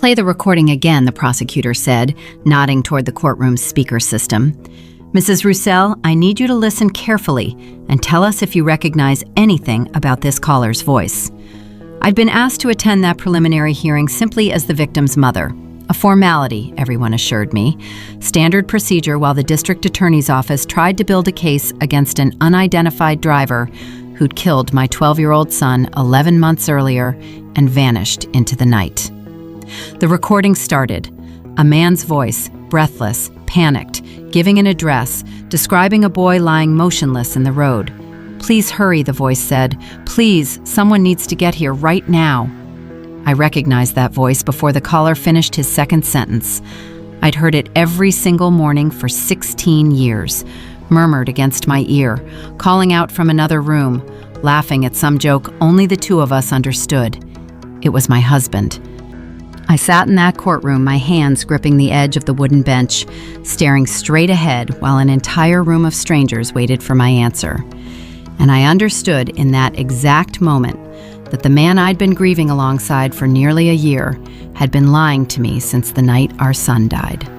"Play the recording again," the prosecutor said, nodding toward the courtroom's speaker system. "Mrs. Roussel, I need you to listen carefully and tell us if you recognize anything about this caller's voice." I'd been asked to attend that preliminary hearing simply as the victim's mother. A formality, everyone assured me. Standard procedure while the district attorney's office tried to build a case against an unidentified driver who'd killed my 12-year-old son 11 months earlier and vanished into the night. The recording started. A man's voice, breathless, panicked, giving an address, describing a boy lying motionless in the road. "Please hurry," the voice said. "Please, someone needs to get here right now." I recognized that voice before the caller finished his second sentence. I'd heard it every single morning for 16 years, murmured against my ear, calling out from another room, laughing at some joke only the two of us understood. It was my husband. I sat in that courtroom, my hands gripping the edge of the wooden bench, staring straight ahead while an entire room of strangers waited for my answer. And I understood in that exact moment that the man I'd been grieving alongside for nearly a year had been lying to me since the night our son died.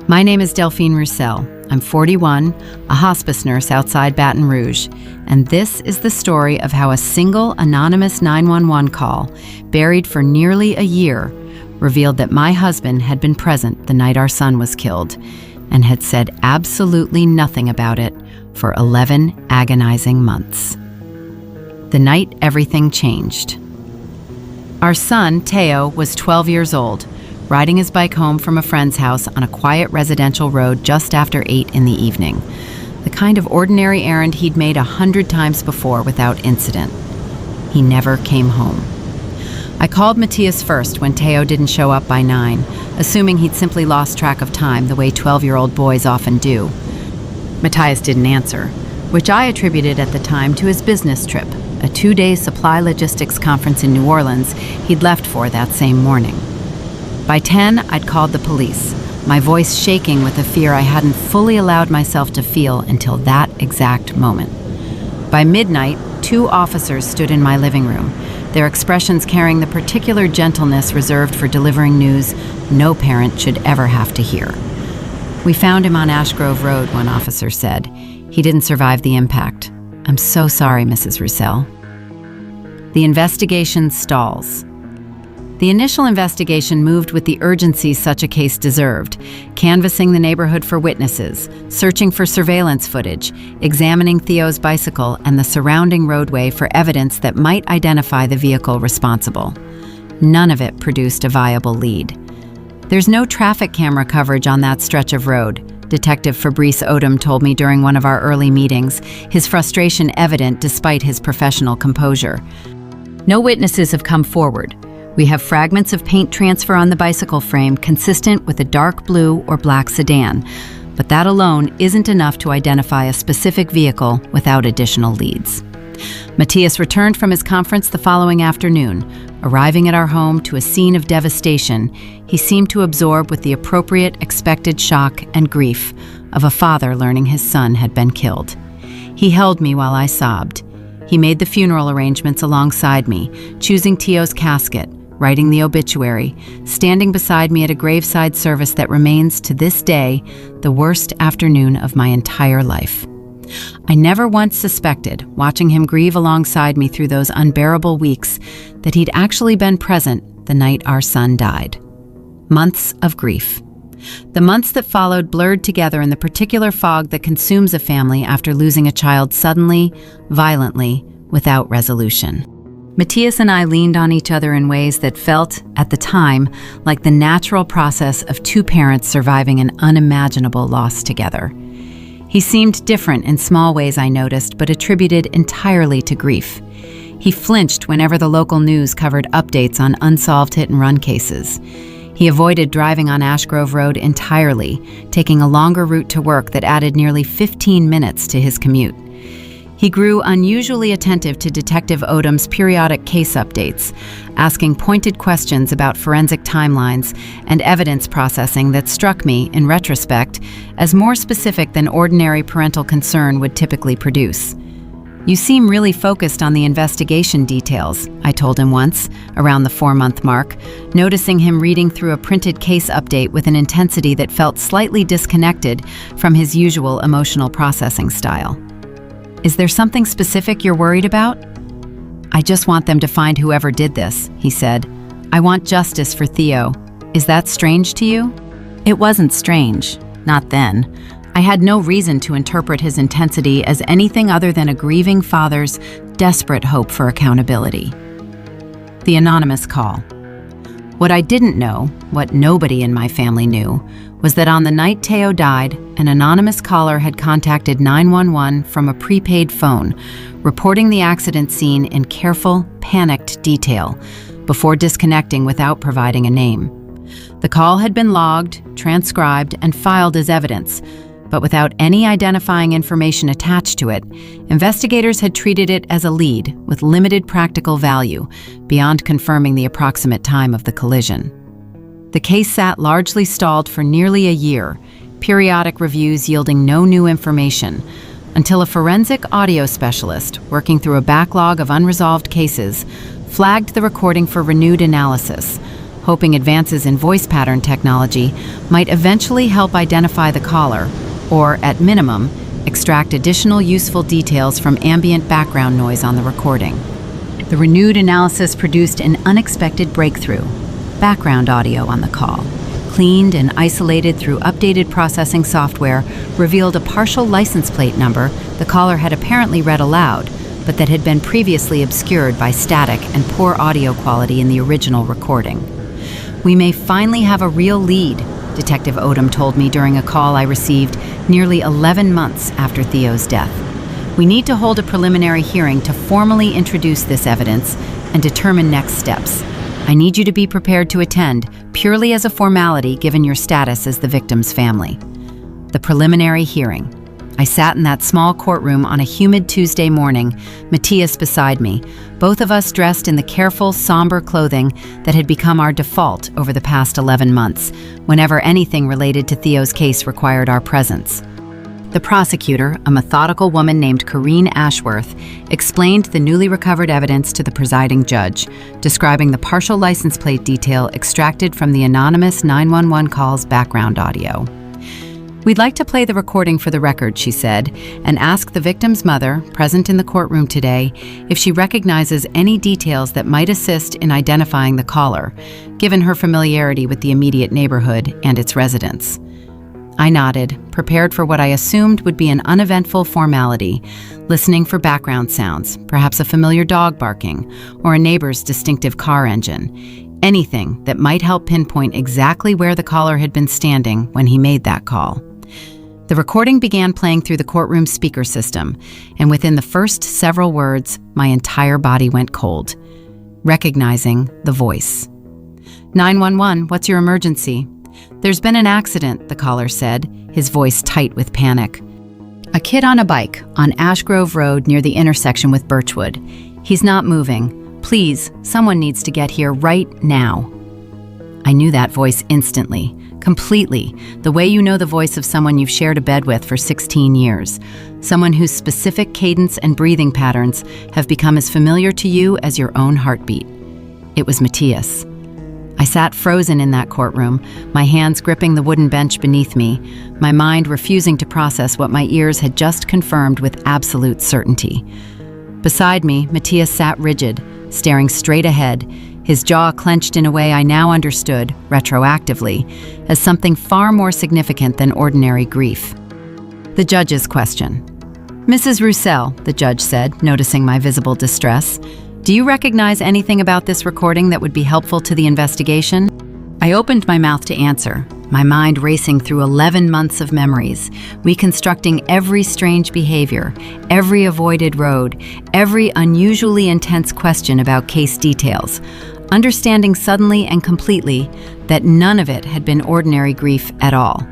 My name is Delphine Roussel. I'm 41, a hospice nurse outside Baton Rouge, and this is the story of how a single anonymous 911 call, buried for nearly a year, revealed that my husband had been present the night our son was killed and had said absolutely nothing about it for 11 agonizing months. The night everything changed. Our son, Teo, was 12 years old, riding his bike home from a friend's house on a quiet residential road just after 8 in the evening, the kind of ordinary errand he'd made 100 times before without incident. He never came home. I called Matthias first when Teo didn't show up by 9, assuming he'd simply lost track of time the way 12-year-old boys often do. Matthias didn't answer, which I attributed at the time to his business trip, a 2-day supply logistics conference in New Orleans he'd left for that same morning. By 10, I'd called the police, my voice shaking with a fear I hadn't fully allowed myself to feel until that exact moment. By midnight, 2 officers stood in my living room, their expressions carrying the particular gentleness reserved for delivering news no parent should ever have to hear. "We found him on Ash Grove Road," one officer said. "He didn't survive the impact. I'm so sorry, Mrs. Roussel." The investigation stalls. The initial investigation moved with the urgency such a case deserved, canvassing the neighborhood for witnesses, searching for surveillance footage, examining Theo's bicycle and the surrounding roadway for evidence that might identify the vehicle responsible. None of it produced a viable lead. "There's no traffic camera coverage on that stretch of road," Detective Fabrice Odom told me during one of our early meetings, his frustration evident despite his professional composure. "No witnesses have come forward. We have fragments of paint transfer on the bicycle frame consistent with a dark blue or black sedan, but that alone isn't enough to identify a specific vehicle without additional leads." Matthias returned from his conference the following afternoon. Arriving at our home to a scene of devastation, he seemed to absorb with the appropriate expected shock and grief of a father learning his son had been killed. He held me while I sobbed. He made the funeral arrangements alongside me, choosing Teo's casket, writing the obituary, standing beside me at a graveside service that remains to this day the worst afternoon of my entire life. I never once suspected, watching him grieve alongside me through those unbearable weeks, that he'd actually been present the night our son died. Months of grief. The months that followed blurred together in the particular fog that consumes a family after losing a child suddenly, violently, without resolution. Matthias and I leaned on each other in ways that felt, at the time, like the natural process of 2 parents surviving an unimaginable loss together. He seemed different in small ways, I noticed, but attributed entirely to grief. He flinched whenever the local news covered updates on unsolved hit-and-run cases. He avoided driving on Ash Grove Road entirely, taking a longer route to work that added nearly 15 minutes to his commute. He grew unusually attentive to Detective Odom's periodic case updates, asking pointed questions about forensic timelines and evidence processing that struck me, in retrospect, as more specific than ordinary parental concern would typically produce. "You seem really focused on the investigation details," I told him once, around the 4-month mark, noticing him reading through a printed case update with an intensity that felt slightly disconnected from his usual emotional processing style. "Is there something specific you're worried about?" "I just want them to find whoever did this," he said. "I want justice for Theo. Is that strange to you?" It wasn't strange. Not then. I had no reason to interpret his intensity as anything other than a grieving father's desperate hope for accountability. The anonymous call. What I didn't know, what nobody in my family knew, was that on the night Theo died, an anonymous caller had contacted 911 from a prepaid phone, reporting the accident scene in careful, panicked detail, before disconnecting without providing a name. The call had been logged, transcribed, and filed as evidence, but without any identifying information attached to it, investigators had treated it as a lead with limited practical value, beyond confirming the approximate time of the collision. The case sat largely stalled for nearly a year, periodic reviews yielding no new information, until a forensic audio specialist, working through a backlog of unresolved cases, flagged the recording for renewed analysis, hoping advances in voice pattern technology might eventually help identify the caller, or, at minimum, extract additional useful details from ambient background noise on the recording. The renewed analysis produced an unexpected breakthrough: background audio on the call, cleaned and isolated through updated processing software, revealed a partial license plate number the caller had apparently read aloud, but that had been previously obscured by static and poor audio quality in the original recording. "We may finally have a real lead," Detective Odom told me during a call I received nearly 11 months after Theo's death. "We need to hold a preliminary hearing to formally introduce this evidence and determine next steps. I need you to be prepared to attend, purely as a formality given your status as the victim's family." The preliminary hearing. I sat in that small courtroom on a humid Tuesday morning, Matthias beside me, both of us dressed in the careful, somber clothing that had become our default over the past 11 months, whenever anything related to Theo's case required our presence. The prosecutor, a methodical woman named Corrine Ashworth, explained the newly recovered evidence to the presiding judge, describing the partial license plate detail extracted from the anonymous 911 call's background audio. "We'd like to play the recording for the record," she said, "and ask the victim's mother, present in the courtroom today, if she recognizes any details that might assist in identifying the caller, given her familiarity with the immediate neighborhood and its residents." I nodded, prepared for what I assumed would be an uneventful formality, listening for background sounds, perhaps a familiar dog barking, or a neighbor's distinctive car engine. Anything that might help pinpoint exactly where the caller had been standing when he made that call. The recording began playing through the courtroom speaker system, and within the first several words, my entire body went cold, recognizing the voice. 911, what's your emergency?" "There's been an accident," the caller said, his voice tight with panic. "A kid on a bike on Ash Grove Road near the intersection with Birchwood. He's not moving. Please, someone needs to get here right now." I knew that voice instantly, completely, the way you know the voice of someone you've shared a bed with for 16 years, someone whose specific cadence and breathing patterns have become as familiar to you as your own heartbeat. It was Matthias. I sat frozen in that courtroom, my hands gripping the wooden bench beneath me, my mind refusing to process what my ears had just confirmed with absolute certainty. Beside me, Matthias sat rigid, staring straight ahead, his jaw clenched in a way I now understood, retroactively, as something far more significant than ordinary grief. The judge's question. "Mrs. Roussel," the judge said, noticing my visible distress, "do you recognize anything about this recording that would be helpful to the investigation?" I opened my mouth to answer, my mind racing through 11 months of memories, reconstructing every strange behavior, every avoided road, every unusually intense question about case details, understanding suddenly and completely that none of it had been ordinary grief at all.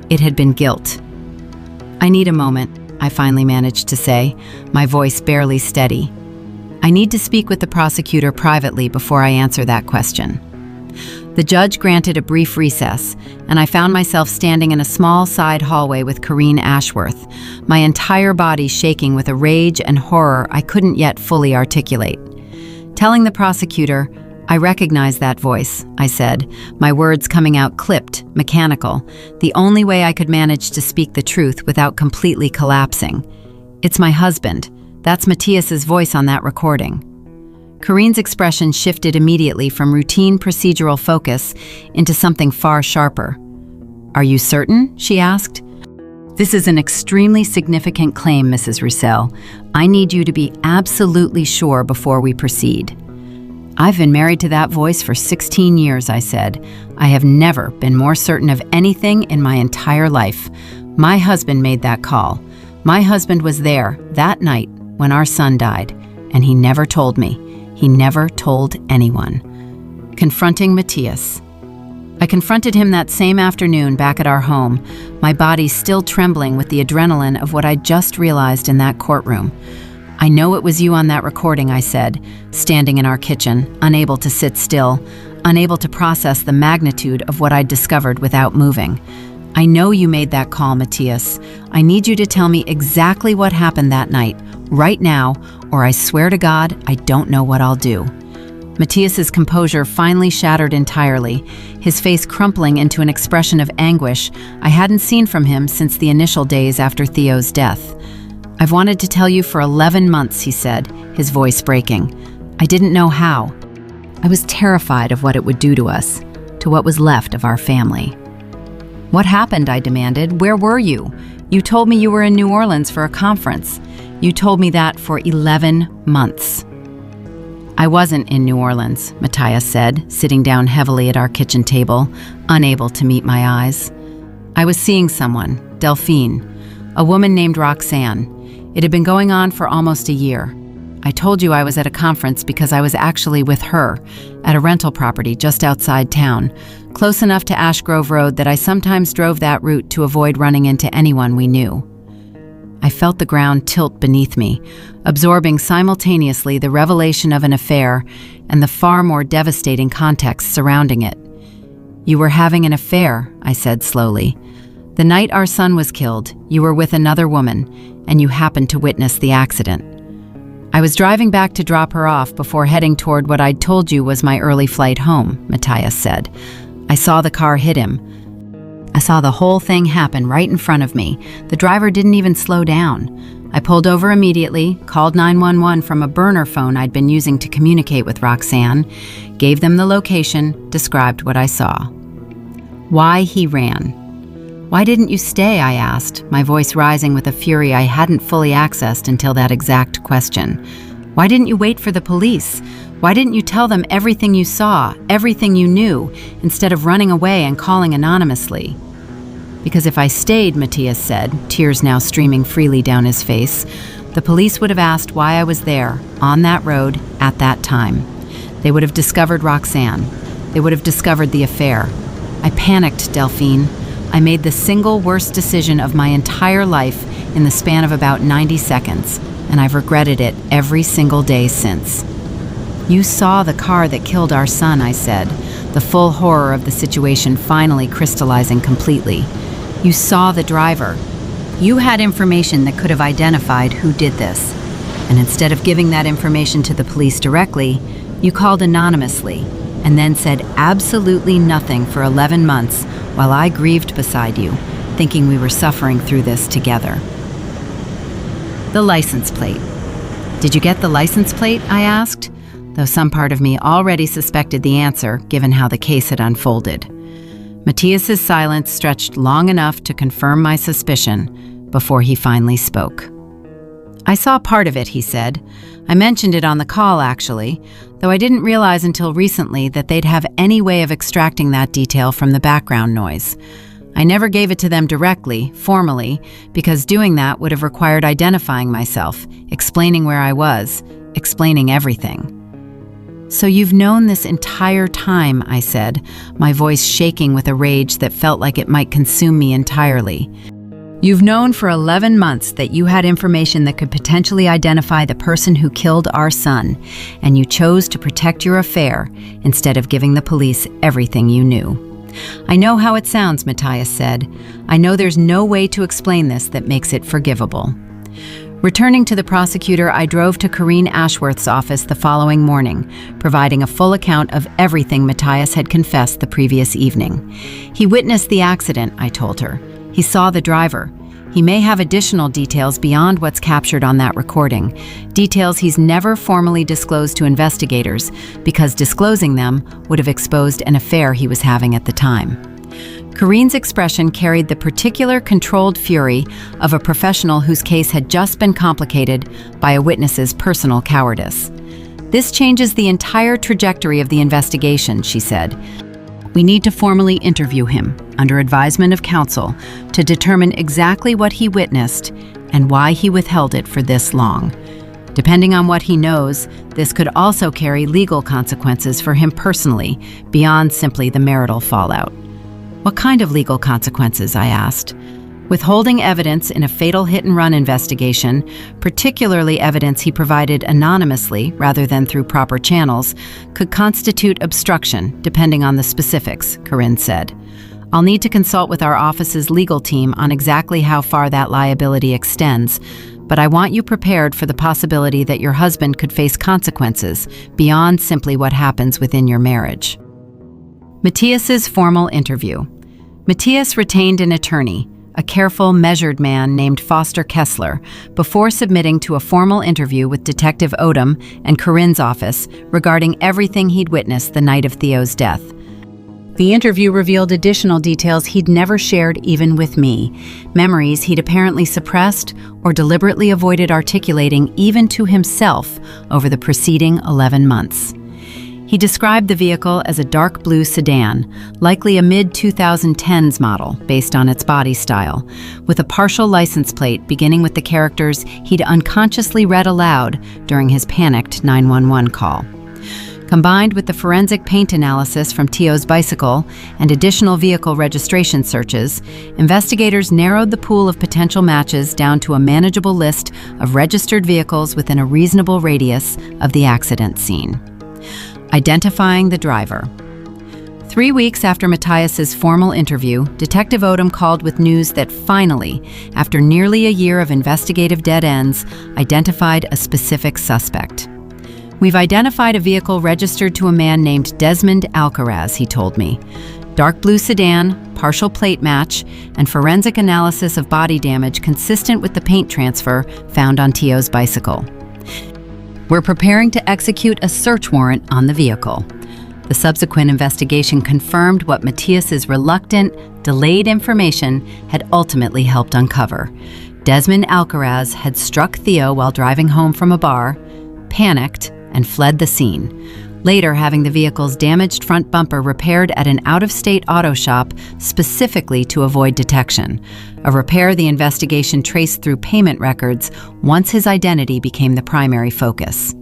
It had been guilt. "I need a moment," I finally managed to say, my voice barely steady. "I need to speak with the prosecutor privately before I answer that question." The judge granted a brief recess, and I found myself standing in a small side hallway with Corrine Ashworth, my entire body shaking with a rage and horror I couldn't yet fully articulate. Telling the prosecutor, "I recognize that voice," I said, my words coming out clipped, mechanical, the only way I could manage to speak the truth without completely collapsing. "It's my husband. That's Matthias's voice on that recording." Corrine's expression shifted immediately from routine procedural focus into something far sharper. "Are you certain?" she asked. "This is an extremely significant claim, Mrs. Roussel. I need you to be absolutely sure before we proceed." "I've been married to that voice for 16 years, I said. "I have never been more certain of anything in my entire life. My husband made that call. My husband was there that night when our son died, and he never told me. He never told anyone." Confronting Matthias. I confronted him that same afternoon back at our home, my body still trembling with the adrenaline of what I'd just realized in that courtroom. "I know it was you on that recording," I said, standing in our kitchen, unable to sit still, unable to process the magnitude of what I'd discovered without moving. "I know you made that call, Matthias. I need you to tell me exactly what happened that night, right now, or I swear to God, I don't know what I'll do." Matthias's composure finally shattered entirely, his face crumpling into an expression of anguish I hadn't seen from him since the initial days after Theo's death. "I've wanted to tell you for 11 months, he said, his voice breaking. "I didn't know how. I was terrified of what it would do to us, to what was left of our family." "What happened?" I demanded. "Where were you? You told me you were in New Orleans for a conference. You told me that for 11 months. "I wasn't in New Orleans," Matthias said, sitting down heavily at our kitchen table, unable to meet my eyes. "I was seeing someone, Delphine, a woman named Roxanne. It had been going on for almost a year. I told you I was at a conference because I was actually with her, at a rental property just outside town, close enough to Ash Grove Road that I sometimes drove that route to avoid running into anyone we knew." I felt the ground tilt beneath me, absorbing simultaneously the revelation of an affair and the far more devastating context surrounding it. "You were having an affair," I said slowly. "The night our son was killed, you were with another woman, and you happened to witness the accident." "I was driving back to drop her off before heading toward what I'd told you was my early flight home," Matthias said. "I saw the car hit him. I saw the whole thing happen right in front of me. The driver didn't even slow down. I pulled over immediately, called 911 from a burner phone I'd been using to communicate with Roxanne, gave them the location, described what I saw." "Why he ran. Why didn't you stay?" I asked, my voice rising with a fury I hadn't fully accessed until that exact question. "Why didn't you wait for the police? Why didn't you tell them everything you saw, everything you knew, instead of running away and calling anonymously?" "Because if I stayed," Matthias said, tears now streaming freely down his face, "the police would have asked why I was there, on that road, at that time. They would have discovered Roxanne. They would have discovered the affair. I panicked, Delphine. I made the single worst decision of my entire life in the span of about 90 seconds, and I've regretted it every single day since." "You saw the car that killed our son," I said, the full horror of the situation finally crystallizing completely. "You saw the driver. You had information that could have identified who did this. And instead of giving that information to the police directly, you called anonymously and then said absolutely nothing for 11 months while I grieved beside you, thinking we were suffering through this together." The license plate. "Did you get the license plate?" I asked, though some part of me already suspected the answer given how the case had unfolded. Matthias's silence stretched long enough to confirm my suspicion before he finally spoke. "I saw part of it," he said. "I mentioned it on the call, actually, though I didn't realize until recently that they'd have any way of extracting that detail from the background noise. I never gave it to them directly, formally, because doing that would have required identifying myself, explaining where I was, explaining everything." "So you've known this entire time," I said, my voice shaking with a rage that felt like it might consume me entirely. You've known for 11 months that you had information that could potentially identify the person who killed our son, and you chose to protect your affair instead of giving the police everything you knew. I know how it sounds, Matthias said. I know there's no way to explain this that makes it forgivable. Returning to the prosecutor, I drove to Corrine Ashworth's office the following morning, providing a full account of everything Matthias had confessed the previous evening. He witnessed the accident, I told her. He saw the driver. He may have additional details beyond what's captured on that recording, details he's never formally disclosed to investigators because disclosing them would have exposed an affair he was having at the time. Corrine's expression carried the particular controlled fury of a professional whose case had just been complicated by a witness's personal cowardice. This changes the entire trajectory of the investigation, she said. We need to formally interview him, under advisement of counsel, to determine exactly what he witnessed and why he withheld it for this long. Depending on what he knows, this could also carry legal consequences for him personally, beyond simply the marital fallout. What kind of legal consequences? I asked. Withholding evidence in a fatal hit-and-run investigation, particularly evidence he provided anonymously rather than through proper channels, could constitute obstruction, depending on the specifics, Corrine said. I'll need to consult with our office's legal team on exactly how far that liability extends, but I want you prepared for the possibility that your husband could face consequences beyond simply what happens within your marriage. Matthias's formal interview. Matthias retained an attorney, a careful, measured man named Foster Kessler, before submitting to a formal interview with Detective Odom and Corrine's office regarding everything he'd witnessed the night of Theo's death. The interview revealed additional details he'd never shared even with me, memories he'd apparently suppressed or deliberately avoided articulating even to himself over the preceding 11 months. He described the vehicle as a dark blue sedan, likely a mid-2010s model based on its body style, with a partial license plate beginning with the characters he'd unconsciously read aloud during his panicked 911 call. Combined with the forensic paint analysis from Theo's bicycle and additional vehicle registration searches, investigators narrowed the pool of potential matches down to a manageable list of registered vehicles within a reasonable radius of the accident scene. Identifying the driver. 3 weeks after Matthias's formal interview, Detective Odom called with news that finally, after nearly a year of investigative dead ends, identified a specific suspect. We've identified a vehicle registered to a man named Desmond Alcaraz, he told me. Dark blue sedan, partial plate match, and forensic analysis of body damage consistent with the paint transfer found on Theo's bicycle. We're preparing to execute a search warrant on the vehicle. The subsequent investigation confirmed what Matthias's reluctant, delayed information had ultimately helped uncover. Desmond Alcaraz had struck Theo while driving home from a bar, panicked, and fled the scene, later having the vehicle's damaged front bumper repaired at an out-of-state auto shop specifically to avoid detection, a repair the investigation traced through payment records once his identity became the primary focus.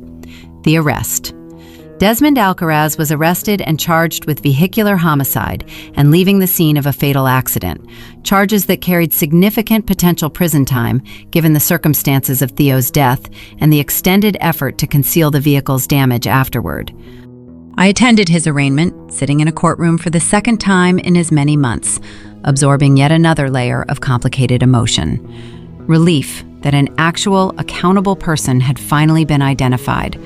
The arrest. Desmond Alcaraz was arrested and charged with vehicular homicide and leaving the scene of a fatal accident, charges that carried significant potential prison time given the circumstances of Theo's death and the extended effort to conceal the vehicle's damage afterward. I attended his arraignment, sitting in a courtroom for the second time in as many months, absorbing yet another layer of complicated emotion. Relief that an actual, accountable person had finally been identified,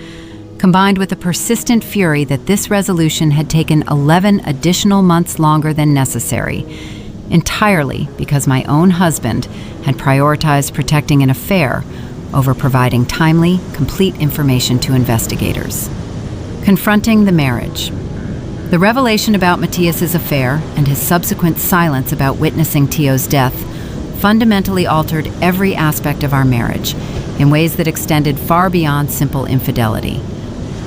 combined with a persistent fury that this resolution had taken 11 additional months longer than necessary, entirely because my own husband had prioritized protecting an affair over providing timely, complete information to investigators. Confronting the marriage. The revelation about Matthias's affair and his subsequent silence about witnessing Theo's death fundamentally altered every aspect of our marriage in ways that extended far beyond simple infidelity.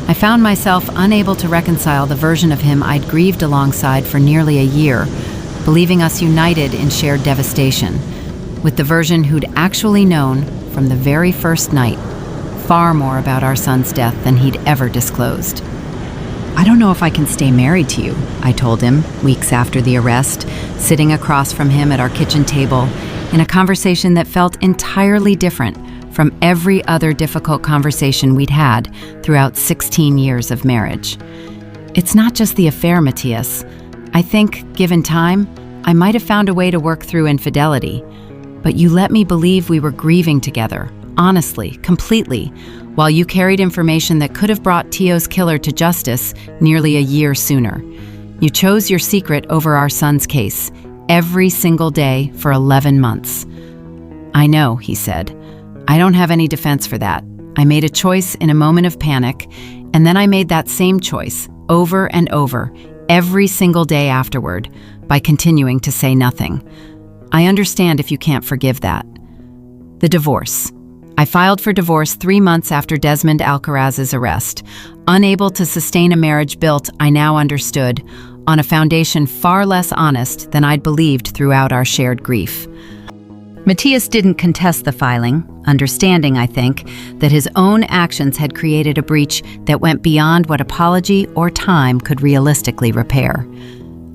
I found myself unable to reconcile the version of him I'd grieved alongside for nearly a year, believing us united in shared devastation, with the version who'd actually known, from the very first night, far more about our son's death than he'd ever disclosed. I don't know if I can stay married to you, I told him, weeks after the arrest, sitting across from him at our kitchen table, in a conversation that felt entirely different from every other difficult conversation we'd had throughout 16 years of marriage. It's not just the affair, Matthias. I think, given time, I might have found a way to work through infidelity. But you let me believe we were grieving together, honestly, completely, while you carried information that could have brought Tio's killer to justice nearly a year sooner. You chose your secret over our son's case, every single day for 11 months. I know, he said. I don't have any defense for that. I made a choice in a moment of panic, and then I made that same choice over and over, every single day afterward, by continuing to say nothing. I understand if you can't forgive that. The divorce. I filed for divorce 3 months after Desmond Alcaraz's arrest. Unable to sustain a marriage built, I now understood, on a foundation far less honest than I'd believed throughout our shared grief. Matthias didn't contest the filing, understanding, I think, that his own actions had created a breach that went beyond what apology or time could realistically repair.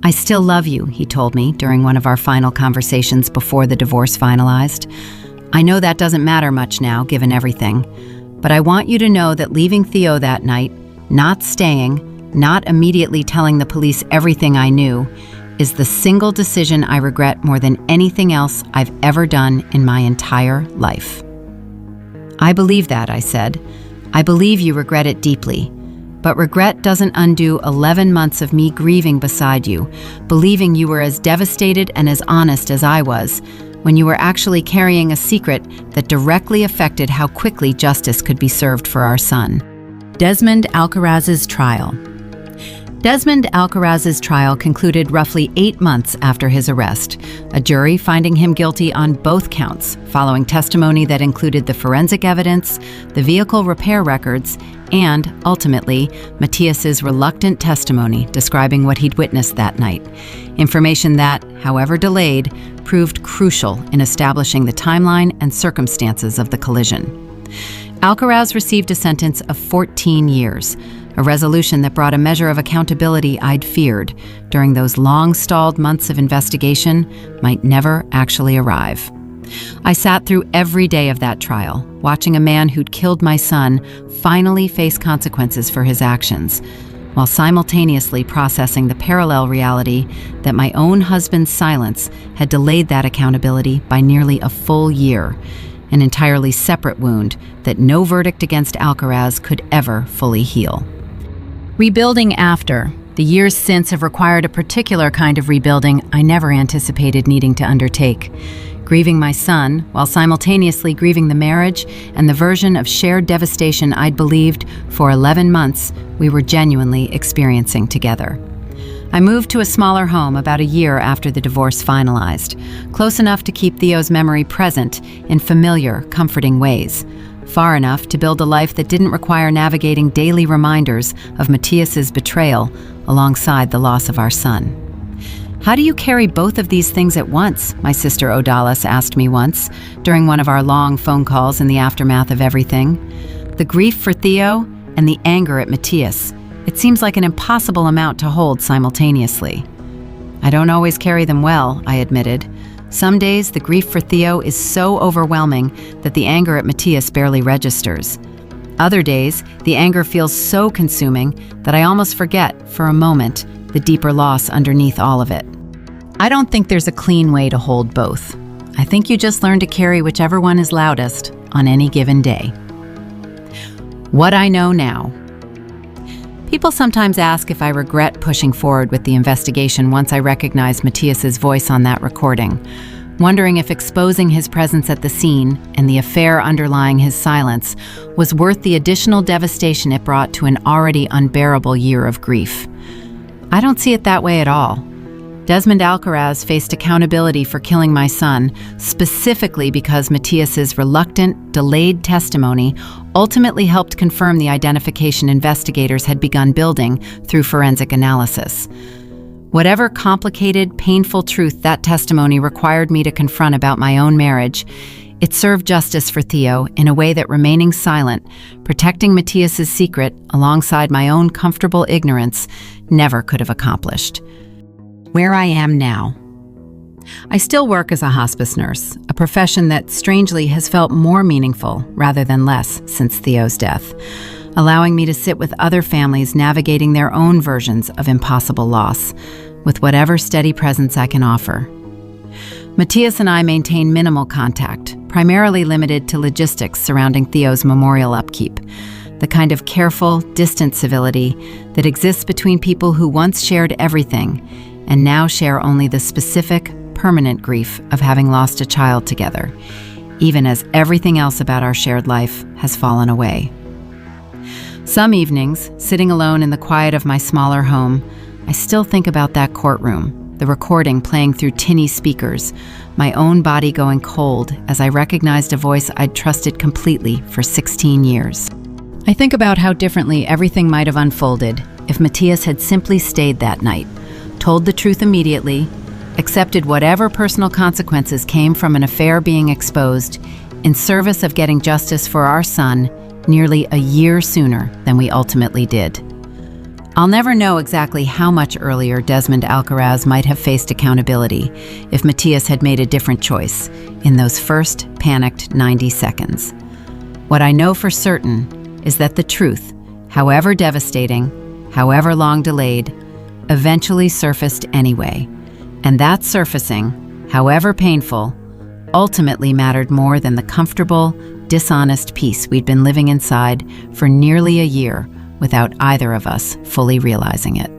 I still love you, he told me during one of our final conversations before the divorce finalized. I know that doesn't matter much now, given everything, but I want you to know that leaving Theo that night, not staying, not immediately telling the police everything I knew, is the single decision I regret more than anything else I've ever done in my entire life. I believe that, I said. I believe you regret it deeply. But regret doesn't undo 11 months of me grieving beside you, believing you were as devastated and as honest as I was, when you were actually carrying a secret that directly affected how quickly justice could be served for our son. Desmond Alcaraz's trial. Desmond Alcaraz's trial concluded roughly 8 months after his arrest, a jury finding him guilty on both counts, following testimony that included the forensic evidence, the vehicle repair records, and, ultimately, Matthias's reluctant testimony describing what he'd witnessed that night. Information that, however delayed, proved crucial in establishing the timeline and circumstances of the collision. Alcaraz received a sentence of 14 years, a resolution that brought a measure of accountability I'd feared during those long-stalled months of investigation might never actually arrive. I sat through every day of that trial, watching a man who'd killed my son finally face consequences for his actions, while simultaneously processing the parallel reality that my own husband's silence had delayed that accountability by nearly a full year, an entirely separate wound that no verdict against Alcaraz could ever fully heal. Rebuilding after. The years since have required a particular kind of rebuilding I never anticipated needing to undertake. Grieving my son, while simultaneously grieving the marriage and the version of shared devastation I'd believed for 11 months we were genuinely experiencing together. I moved to a smaller home about a year after the divorce finalized, close enough to keep Theo's memory present in familiar, comforting ways, far enough to build a life that didn't require navigating daily reminders of Matthias's betrayal alongside the loss of our son. How do you carry both of these things at once? My sister Odalis asked me once, during one of our long phone calls in the aftermath of everything. The grief for Theo and the anger at Matthias. It seems like an impossible amount to hold simultaneously. I don't always carry them well, I admitted. Some days, the grief for Theo is so overwhelming that the anger at Matthias barely registers. Other days, the anger feels so consuming that I almost forget, for a moment, the deeper loss underneath all of it. I don't think there's a clean way to hold both. I think you just learn to carry whichever one is loudest on any given day. What I know now. People sometimes ask if I regret pushing forward with the investigation once I recognized Matthias's voice on that recording, wondering if exposing his presence at the scene and the affair underlying his silence was worth the additional devastation it brought to an already unbearable year of grief. I don't see it that way at all. Desmond Alcaraz faced accountability for killing my son, specifically because Matthias's reluctant, delayed testimony ultimately helped confirm the identification investigators had begun building through forensic analysis. Whatever complicated, painful truth that testimony required me to confront about my own marriage, it served justice for Theo in a way that remaining silent, protecting Matthias's secret alongside my own comfortable ignorance, never could have accomplished. Where I am now. I still work as a hospice nurse, a profession that strangely has felt more meaningful rather than less since Theo's death, allowing me to sit with other families navigating their own versions of impossible loss, with whatever steady presence I can offer. Matthias and I maintain minimal contact, primarily limited to logistics surrounding Theo's memorial upkeep, the kind of careful, distant civility that exists between people who once shared everything and now share only the specific, permanent grief of having lost a child together, even as everything else about our shared life has fallen away. Some evenings, sitting alone in the quiet of my smaller home, I still think about that courtroom, the recording playing through tinny speakers, my own body going cold as I recognized a voice I'd trusted completely for 16 years. I think about how differently everything might have unfolded if Matthias had simply stayed that night, told the truth immediately, accepted whatever personal consequences came from an affair being exposed in service of getting justice for our son nearly a year sooner than we ultimately did. I'll never know exactly how much earlier Desmond Alcaraz might have faced accountability if Matthias had made a different choice in those first panicked 90 seconds. What I know for certain is that the truth, however devastating, however long delayed, eventually surfaced anyway. And that surfacing, however painful, ultimately mattered more than the comfortable, dishonest peace we'd been living inside for nearly a year without either of us fully realizing it.